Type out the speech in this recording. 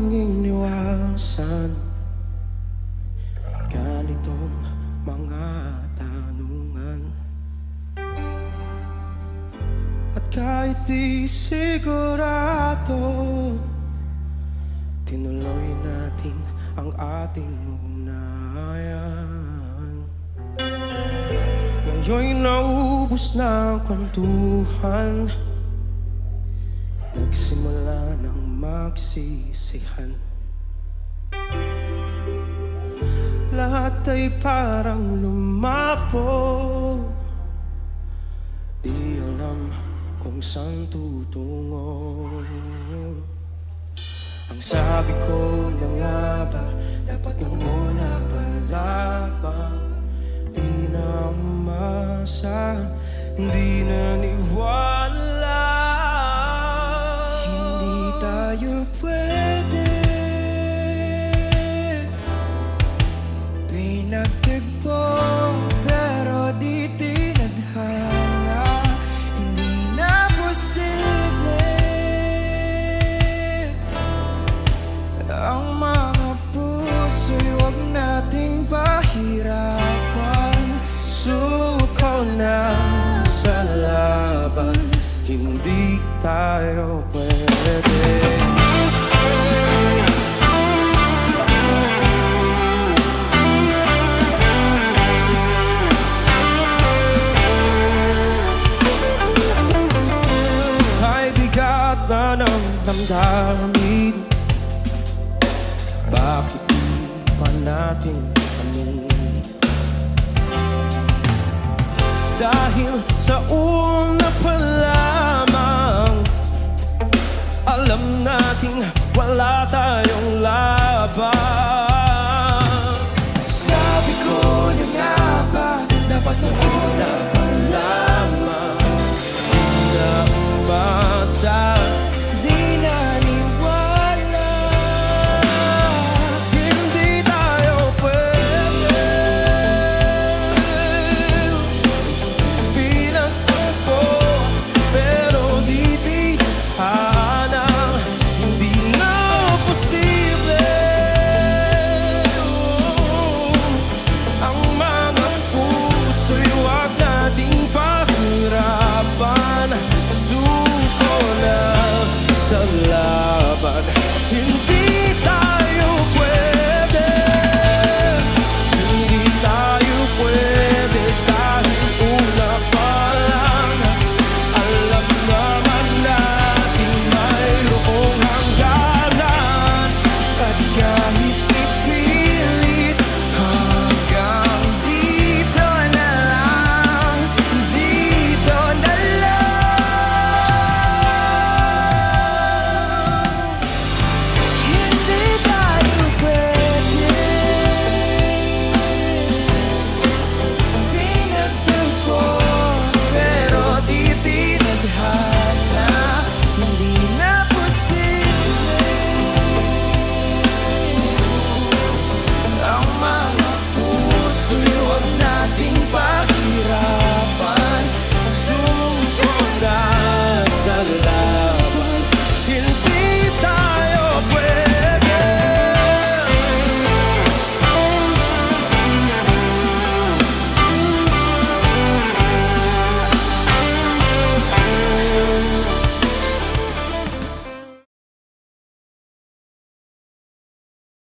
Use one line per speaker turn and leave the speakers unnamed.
nating iniwasan ganitong mga tanungan. At kahit di sigurado, tinuloy natin ang ating ugnayan. Ngayon'y naubos na ang kwentuhan, nagsimula ng magsisihan. Lahat ay parang lumabo, di alam kung saan tutungo. Ang sabi ko na nga ba, dapat nang muna pala bang di na umasa, di naniwala. Hindi tayo pwede pinagtagpo, pero di tinadhana. Hindi na posible ang mga puso'y huwag nating pahirapan. Suko na sa laban, hindi tayo pwede. Ay bigat na ng damdamin, bakit di pa natin aminin? Dahil sa una pa